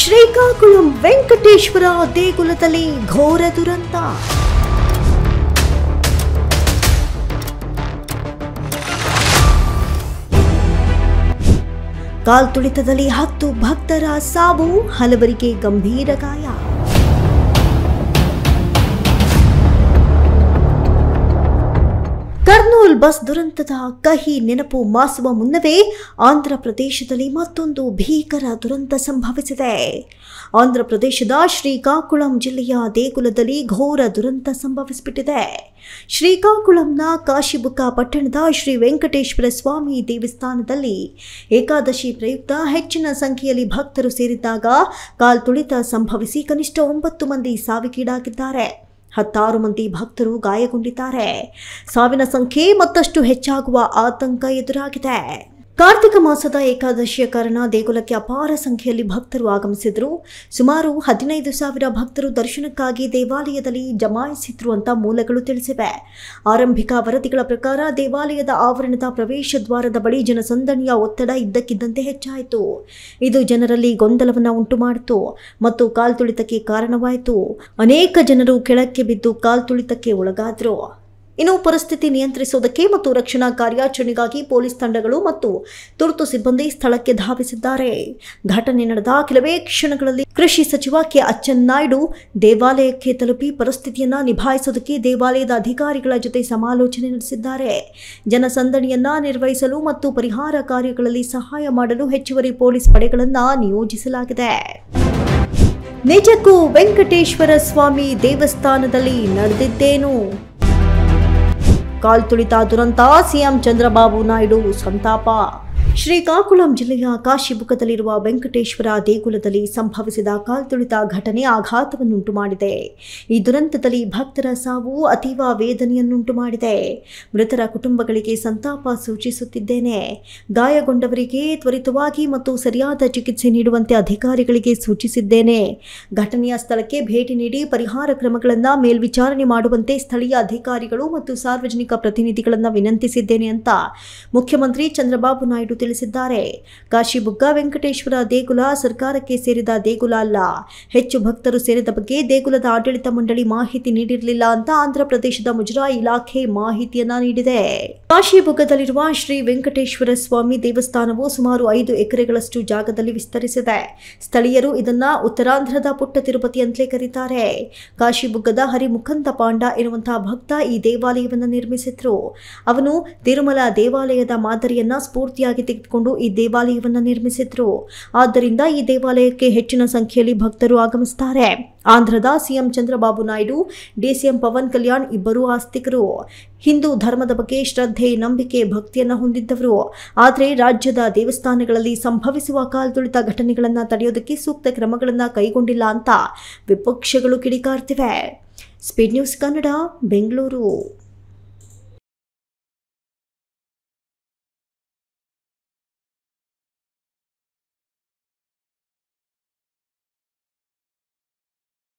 ಶ್ರೀಕಾಕುಳಂ ವೆಂಕಟೇಶ್ವರ ದೇಗುಲದಲ್ಲಿ ಘೋರ ದುರಂತ. ಕಾಲ್ತುಳಿತದಲ್ಲಿ 10 ಭಕ್ತರ ಸಾವು, ಹಲವರಿಗೆ ಗಂಭೀರ ಗಾಯ. ಕರ್ನೂಲ್ ಬಸ್ ದುರಂತದ ಕಹಿ ನೆನಪು ಮಾಸುವ ಮುನ್ನವೇ ಆಂಧ್ರ ಪ್ರದೇಶದಲ್ಲಿ ಮತ್ತೊಂದು ಭೀಕರ ದುರಂತ ಸಂಭವಿಸಿದೆ. ಆಂಧ್ರ ಪ್ರದೇಶದ ಶ್ರೀಕಾಕುಳಂ ಜಿಲ್ಲೆಯ ದೇಗುಲದಲ್ಲಿ ಘೋರ ದುರಂತ ಸಂಭವಿಸಿಬಿಟ್ಟಿದೆ. ಶ್ರೀಕಾಕುಳಂನ ಕಾಶಿಬುಕ್ಕ ಪಟ್ಟಣದ ಶ್ರೀ ವೆಂಕಟೇಶ್ವರ ಸ್ವಾಮಿ ದೇವಸ್ಥಾನದಲ್ಲಿ ಏಕಾದಶಿ ಪ್ರಯುಕ್ತ ಹೆಚ್ಚಿನ ಸಂಖ್ಯೆಯಲ್ಲಿ ಭಕ್ತರು ಸೇರಿದ್ದಾಗ ಕಾಲ್ತುಳಿತ ಸಂಭವಿಸಿ ಕನಿಷ್ಠ 9 ಮಂದಿ ಸಾವಿಗೀಡಾಗಿದ್ದಾರೆ. 16 ಮಂದಿ ಭಕ್ತರು ಗಾಯಗೊಂಡಿದ್ದಾರೆ. ಸಾವಿನ ಸಂಖ್ಯೆ ಮತ್ತಷ್ಟು ಹೆಚ್ಚಾಗುವ ಆತಂಕ ಎದುರಾಗಿದೆ. ಕಾರ್ತಿಕ ಮಾಸದ ಏಕಾದಶಿಯ ಕಾರಣ ದೇಗುಲಕ್ಕೆ ಅಪಾರ ಸಂಖ್ಯೆಯಲ್ಲಿ ಭಕ್ತರು ಆಗಮಿಸಿದ್ರು. ಸುಮಾರು 15,000 ಭಕ್ತರು ದರ್ಶನಕ್ಕಾಗಿ ದೇವಾಲಯದಲ್ಲಿ ಜಮಾಯಿಸಿದ್ರು ಅಂತ ಮೂಲಗಳು ತಿಳಿಸಿವೆ. ಆರಂಭಿಕ ವರದಿಗಳ ಪ್ರಕಾರ ದೇವಾಲಯದ ಆವರಣದ ಪ್ರವೇಶ ದ್ವಾರದ ಬಳಿ ಜನಸಂದಣಿಯ ಒತ್ತಡ ಇದ್ದಕ್ಕಿದ್ದಂತೆ ಹೆಚ್ಚಾಯಿತು. ಇದು ಜನರಲ್ಲಿ ಗೊಂದಲವನ್ನು ಉಂಟು ಮಾಡಿತು ಮತ್ತು ಕಾಲ್ತುಳಿತಕ್ಕೆ ಕಾರಣವಾಯಿತು. ಅನೇಕ ಜನರು ಕೆಳಕ್ಕೆ ಬಿದ್ದು ಕಾಲ್ತುಳಿತಕ್ಕೆ ಒಳಗಾದರು. ಇನ್ನು ಪರಿಸ್ಥಿತಿ ನಿಯಂತ್ರಿಸುವುದಕ್ಕೆ ಮತ್ತು ರಕ್ಷಣಾ ಕಾರ್ಯಾಚರಣೆಗಾಗಿ ಪೊಲೀಸ್ ತಂಡಗಳು ಮತ್ತು ತುರ್ತು ಸಿಬ್ಬಂದಿ ಸ್ಥಳಕ್ಕೆ ಧಾವಿಸಿದ್ದಾರೆ. ಘಟನೆ ನಡೆದ ಕೆಲವೇ ಕ್ಷಣಗಳಲ್ಲಿ ಕೃಷಿ ಸಚಿವ ಕೆ ಅಚ್ಚನ್ನಾಯ್ಡು ದೇವಾಲಯಕ್ಕೆ ತಲುಪಿ ಪರಿಸ್ಥಿತಿಯನ್ನು ನಿಭಾಯಿಸುವುದಕ್ಕೆ ದೇವಾಲಯದ ಅಧಿಕಾರಿಗಳ ಜೊತೆ ಸಮಾಲೋಚನೆ ನಡೆಸಿದ್ದಾರೆ. ಜನಸಂದಣಿಯನ್ನ ನಿರ್ವಹಿಸಲು ಮತ್ತು ಪರಿಹಾರ ಕಾರ್ಯಗಳಲ್ಲಿ ಸಹಾಯ ಮಾಡಲು ಹೆಚ್ಚುವರಿ ಪೊಲೀಸ್ ಪಡೆಗಳನ್ನು ನಿಯೋಜಿಸಲಾಗಿದೆ. ನಿಜಕ್ಕೂ ವೆಂಕಟೇಶ್ವರ ಸ್ವಾಮಿ ದೇವಸ್ಥಾನದಲ್ಲಿ ನಡೆದಿದ್ದೇನು? ಕಾಲ್ತುಳಿತ ದುರಂತ, ಸಿಎಂ ಚಂದ್ರಬಾಬು ನಾಯ್ಡು ಸಂತಾಪ. ಶ್ರೀಕಾಕುಳಂ ಜಿಲ್ಲೆಯ ಕಾಶಿಬುಕ್ಕದಲ್ಲಿರುವ ವೆಂಕಟೇಶ್ವರ ದೇಗುಲದಲ್ಲಿ ಸಂಭವಿಸಿದ ಕಾಲ್ತುಳಿತ ಘಟನೆ ಆಘಾತವನ್ನುಂಟು ಮಾಡಿದೆ. ಈ ದುರಂತದಲ್ಲಿ ಭಕ್ತರ ಸಾವು ಅತೀವ ವೇದನೆಯನ್ನುಂಟು ಮಾಡಿದೆ. ಮೃತರ ಕುಟುಂಬಗಳಿಗೆ ಸಂತಾಪ ಸೂಚಿಸುತ್ತಿದ್ದೇನೆ. ಗಾಯಗೊಂಡವರಿಗೆ ತ್ವರಿತವಾಗಿ ಮತ್ತು ಸರಿಯಾದ ಚಿಕಿತ್ಸೆ ನೀಡುವಂತೆ ಅಧಿಕಾರಿಗಳಿಗೆ ಸೂಚಿಸಿದ್ದೇನೆ. ಘಟನೆಯ ಸ್ಥಳಕ್ಕೆ ಭೇಟಿ ನೀಡಿ ಪರಿಹಾರ ಕ್ರಮಗಳನ್ನು ಮೇಲ್ವಿಚಾರಣೆ ಮಾಡುವಂತೆ ಸ್ಥಳೀಯ ಅಧಿಕಾರಿಗಳು ಮತ್ತು ಸಾರ್ವಜನಿಕ ಪ್ರತಿನಿಧಿಗಳನ್ನು ವಿನಂತಿಸಿದ್ದೇನೆ ಅಂತ ಮುಖ್ಯಮಂತ್ರಿ ಚಂದ್ರಬಾಬು ನಾಯ್ಡು ತಿಳಿಸಿದ್ದಾರೆ. ಕಾಶಿಬುಗ್ಗ ವೆಂಕಟೇಶ್ವರ ದೇಗುಲ ಸರ್ಕಾರಕ್ಕೆ ಸೇರಿದ ದೇಗುಲ ಅಲ್ಲ. ಹೆಚ್ಚು ಭಕ್ತರು ಸೇರಿದ ಬಗ್ಗೆ ದೇಗುಲದ ಆಡಳಿತ ಮಂಡಳಿ ಮಾಹಿತಿ ನೀಡಿರಲಿಲ್ಲ ಅಂತ ಆಂಧ್ರ ಪ್ರದೇಶದ ಮುಜರಾಯಿ ಇಲಾಖೆ ಮಾಹಿತಿಯನ್ನ ನೀಡಿದೆ. ಕಾಶಿಬುಗ್ಗದಲ್ಲಿರುವ ಶ್ರೀ ವೆಂಕಟೇಶ್ವರ ಸ್ವಾಮಿ ದೇವಸ್ಥಾನವು ಸುಮಾರು 5 ಎಕರೆಗಳಷ್ಟು ಜಾಗದಲ್ಲಿ ವಿಸ್ತರಿಸಿದೆ. ಸ್ಥಳೀಯರು ಇದನ್ನ ಉತ್ತರಾಂಧ್ರದ ಪುಟ್ಟ ತಿರುಪತಿ ಅಂತಲೇ ಕರೀತಾರೆ. ಕಾಶಿಬುಗ್ಗದ ಹರಿಮುಖಂದ ಪಾಂಡ ಎನ್ನುವಂತಹ ಭಕ್ತ ಈ ದೇವಾಲಯವನ್ನು ನಿರ್ಮಿಸಿದ್ರು. ಅವನು ತಿರುಮಲ ದೇವಾಲಯದ ಮಾದರಿಯನ್ನ ಸ್ಫೂರ್ತಿಯಾಗಿ ತೆಗೆದುಕೊಂಡು ಈ ದೇವಾಲಯವನ್ನು ನಿರ್ಮಿಸಿದ್ರು. ಆದ್ದರಿಂದ ಈ ದೇವಾಲಯಕ್ಕೆ ಹೆಚ್ಚಿನ ಸಂಖ್ಯೆಯಲ್ಲಿ ಭಕ್ತರು ಆಗಮಿಸುತ್ತಾರೆ. ಆಂಧ್ರದ ಸಿಎಂ ಚಂದ್ರಬಾಬು ನಾಯ್ಡು, ಡಿಸಿಎಂ ಪವನ್ ಕಲ್ಯಾಣ್ ಇಬ್ಬರೂ ಆಸ್ತಿಕರು. ಹಿಂದೂ ಧರ್ಮದ ಬಗ್ಗೆ ಶ್ರದ್ಧೆ, ನಂಬಿಕೆ, ಭಕ್ತಿಯನ್ನು ಹೊಂದಿದ್ದವರು. ಆದರೆ ರಾಜ್ಯದ ದೇವಸ್ಥಾನಗಳಲ್ಲಿ ಸಂಭವಿಸುವ ಕಾಲ್ತುಳಿತ ಘಟನೆಗಳನ್ನು ತಡೆಯೋದಕ್ಕೆ ಸೂಕ್ತ ಕ್ರಮಗಳನ್ನು ಕೈಗೊಂಡಿಲ್ಲ ಅಂತ ವಿಪಕ್ಷಗಳು ಕಿಡಿಕಾರ್ತಿವೆ. Speed news Kannada, Bengaluru.